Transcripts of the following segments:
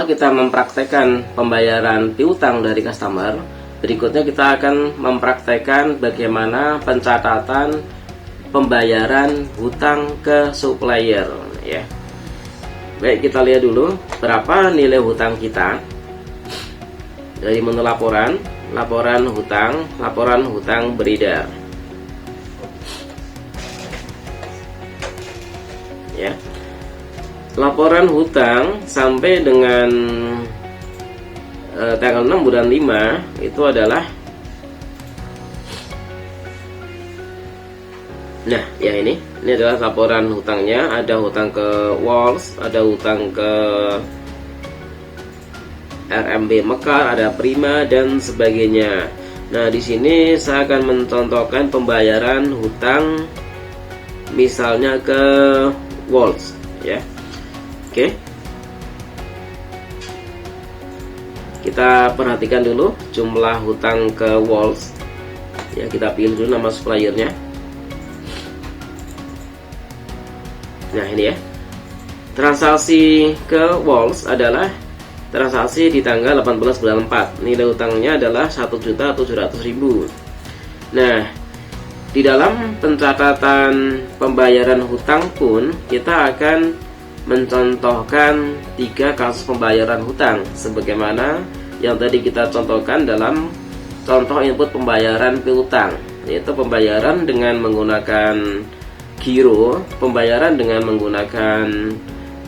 kita mempraktekkan pembayaran piutang dari customer, berikutnya kita akan mempraktekkan bagaimana pencatatan pembayaran hutang ke supplier ya. Baik, kita lihat dulu berapa nilai hutang kita. Dari menu laporan hutang beredar. Ya. Laporan hutang sampai dengan tanggal 6 bulan 5 itu adalah, nah ya ini adalah laporan hutangnya. Ada hutang ke Walls, ada hutang ke RMB Mekar, ada Prima dan sebagainya. Nah, di sini saya akan mencontohkan pembayaran hutang misalnya ke Walls ya. Oke. Kita perhatikan dulu jumlah hutang ke Walls. Ya, kita pilih dulu nama suppliernya. Nah, ini ya. Transaksi ke Walls adalah transaksi di tanggal 18 bulan 4. Nilai hutangnya adalah 1.700.000. Nah, di dalam pencatatan pembayaran hutang pun kita akan mencontohkan 3 kasus pembayaran hutang sebagaimana yang tadi kita contohkan dalam contoh input pembayaran piutang, yaitu pembayaran dengan menggunakan giro, pembayaran dengan menggunakan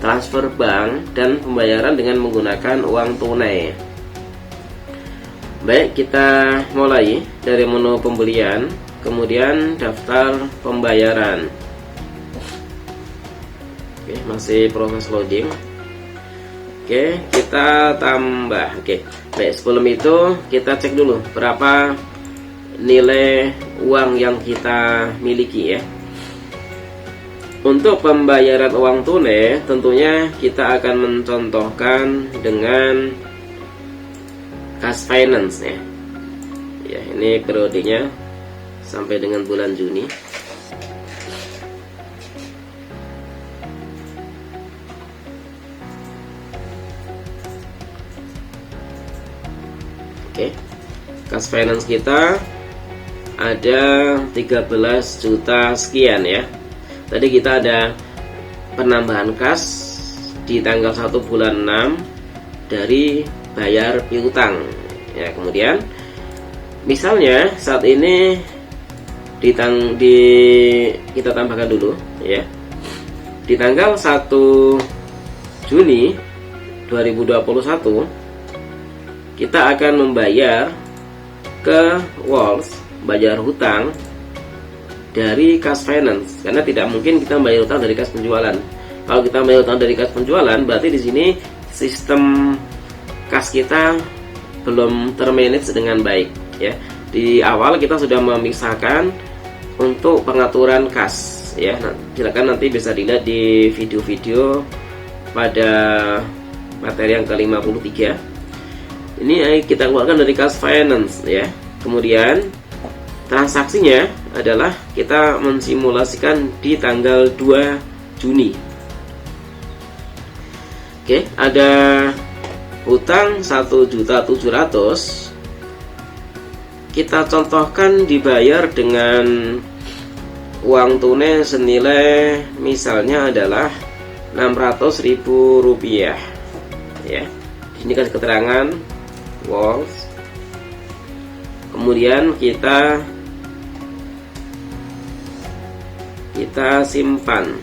transfer bank, dan pembayaran dengan menggunakan uang tunai. Baik, kita mulai dari menu pembelian, kemudian daftar pembayaran. Oke, masih proses loading. Oke, kita tambah. Oke, baik, sebelum itu kita cek dulu berapa nilai uang yang kita miliki ya. Untuk pembayaran uang tunai tentunya kita akan mencontohkan dengan cash finance ya. Ya, ini periodenya sampai dengan bulan Juni. Oke, cash finance kita ada 13 juta sekian ya. Tadi kita ada penambahan kas di tanggal 1 bulan 6 dari bayar piutang ya. Kemudian misalnya saat ini kita tambahkan dulu ya. Di tanggal 1 Juni 2021 kita akan membayar ke Walls, bayar hutang dari cash finance, karena tidak mungkin kita bayar hutang dari kas penjualan. Kalau kita bayar hutang dari kas penjualan, berarti di sini sistem kas kita belum termanage dengan baik ya. Di awal kita sudah memisahkan untuk pengaturan kas ya. Nah, silakan nanti bisa dilihat di video-video pada materi yang ke-53. Ini kita keluarkan dari cash finance ya. Kemudian transaksinya adalah kita mensimulasikan di tanggal 2 Juni. Oke, ada hutang 1.700.000. Kita contohkan dibayar dengan uang tunai senilai misalnya adalah 600.000 rupiah ya. Ini kan keterangan Walls. Kemudian kita simpan.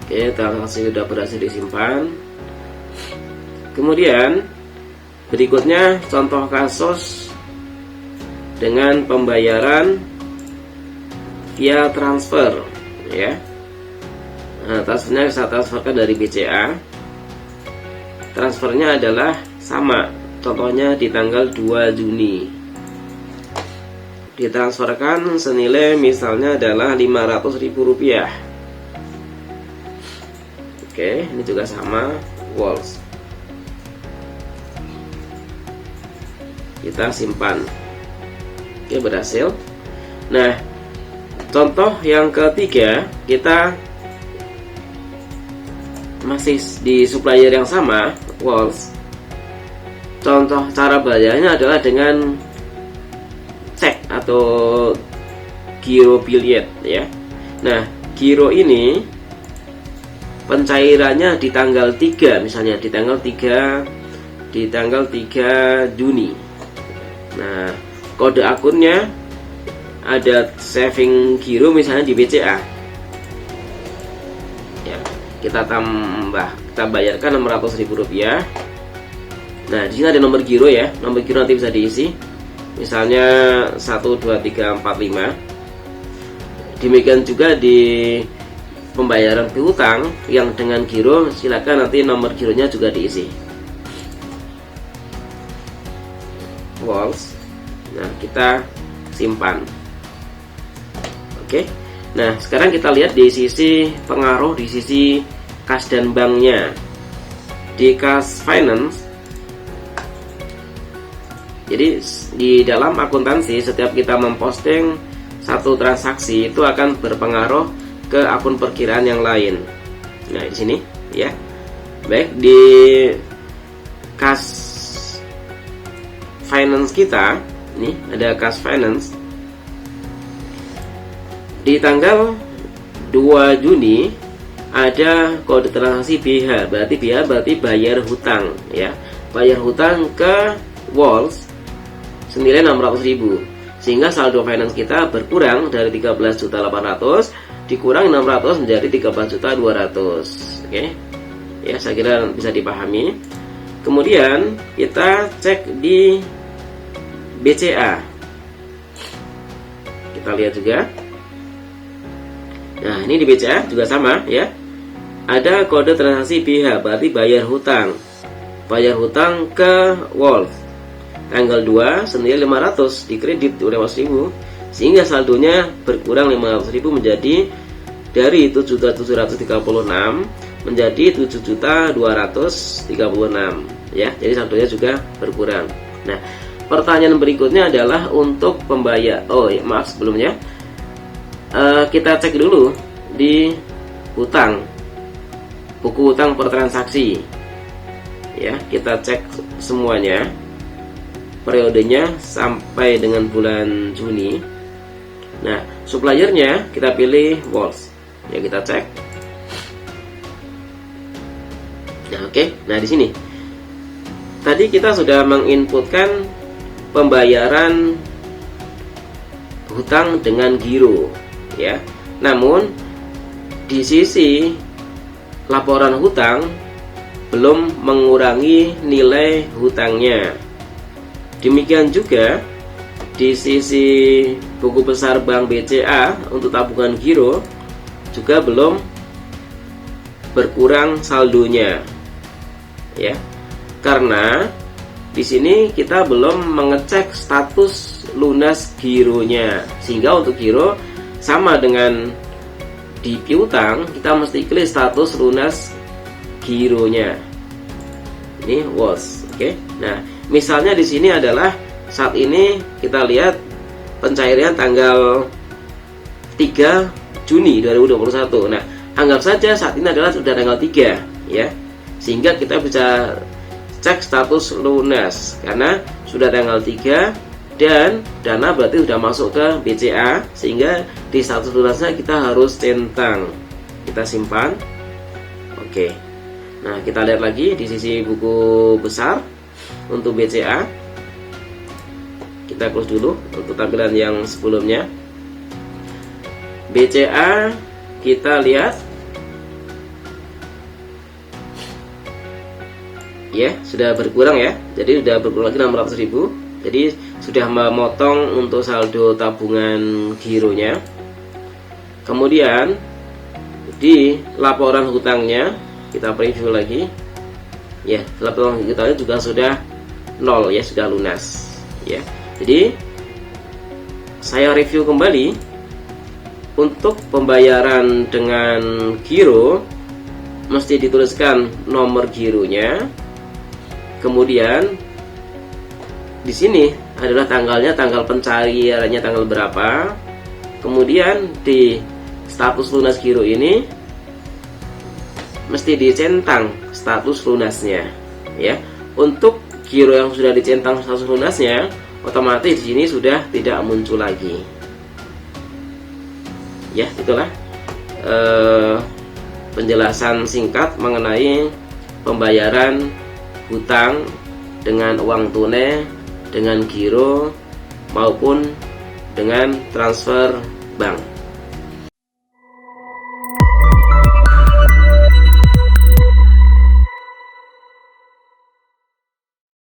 Oke, transaksi sudah berhasil disimpan. Kemudian berikutnya contoh kasus dengan pembayaran via transfer ya. Nah, transfernya saya transferkan dari BCA. Transfernya adalah sama, contohnya di tanggal 2 Juni. Ditransferkan senilai misalnya adalah 500.000 rupiah. Oke, ini juga sama, Walls. Kita simpan. Oke, berhasil. Nah, contoh yang ketiga, kita masih di supplier yang sama, Walls. Contoh cara bayarnya adalah dengan cek atau giro billiard ya. Nah, giro ini pencairannya di tanggal 3, misalnya di tanggal 3 Juni. Nah, kode akunnya ada saving giro misalnya di BCA. Ya, kita bayarkan Rp600.000. Nah, di sini ada nomor giro ya. Nomor giro nanti bisa diisi. Misalnya 12345. Demikian juga di pembayaran piutang yang dengan giro, silakan nanti nomor gironya juga diisi. Walls. Nah, kita simpan. Oke. Nah, sekarang kita lihat di sisi pengaruh, di sisi kas dan banknya. Di kas finance, jadi di dalam akuntansi setiap kita memposting satu transaksi itu akan berpengaruh ke akun perkiraan yang lain. Nah, di sini ya. Baik, di kas finance kita, ini ada kas finance. Di tanggal 2 Juni ada kode transaksi BH, berarti bayar hutang ya. Bayar hutang ke Walls senilai 600.000, sehingga saldo finance kita berkurang dari 13.800.000 dikurang 600 menjadi 13.200.000. Oke. Ya, saya kira bisa dipahami. Kemudian kita cek di BCA. Kita lihat juga. Nah, ini di BCA juga sama ya. Ada kode transaksi BH, berarti bayar hutang. Bayar hutang ke Walls tanggal 2 senilai 500, dikredit 500.000, sehingga saldonya berkurang 500.000 menjadi dari 7.736 menjadi 7.236 ya. Jadi saldonya juga berkurang. Nah, pertanyaan berikutnya adalah untuk pembayar. Sebelumnya kita cek dulu di hutang, buku hutang per transaksi ya. Kita cek semuanya, periodenya sampai dengan bulan Juni. Nah, suppliernya kita pilih Walls ya, kita cek. Nah, oke. Nah, di sini tadi kita sudah menginputkan pembayaran hutang dengan giro ya. Namun di sisi laporan hutang belum mengurangi nilai hutangnya. Demikian juga di sisi buku besar Bank BCA untuk tabungan giro juga belum berkurang saldonya ya. Karena di sini kita belum mengecek status lunas gironya, sehingga untuk giro sama dengan di piutang, kita mesti klik status lunas gironya. Ini was, oke. Nah, misalnya di sini adalah saat ini kita lihat pencairan tanggal 3 Juni 2021. Nah, anggap saja saat ini adalah sudah tanggal 3 ya. Sehingga kita bisa cek status lunas karena sudah tanggal 3 dan dana berarti sudah masuk ke BCA, sehingga di status lunasnya kita harus centang. Kita simpan. Oke. Nah, kita lihat lagi di sisi buku besar untuk BCA. Kita close dulu untuk tampilan yang sebelumnya. BCA kita lihat ya, sudah berkurang ya. Jadi sudah berkurang lagi 600.000. Jadi sudah memotong untuk saldo tabungan gironya. Kemudian di laporan hutangnya kita preview lagi. Ya, laporan hutangnya juga sudah 0 ya, sudah lunas ya. Jadi saya review kembali untuk pembayaran dengan giro mesti dituliskan nomor gironya. Kemudian di sini adalah tanggalnya, tanggal pencairannya tanggal berapa, Kemudian di status lunas giro ini mesti dicentang status lunasnya, ya. Untuk giro yang sudah dicentang status lunasnya, otomatis di sini sudah tidak muncul lagi. Ya, itulah penjelasan singkat mengenai pembayaran hutang dengan uang tunai, dengan giro maupun dengan transfer bank.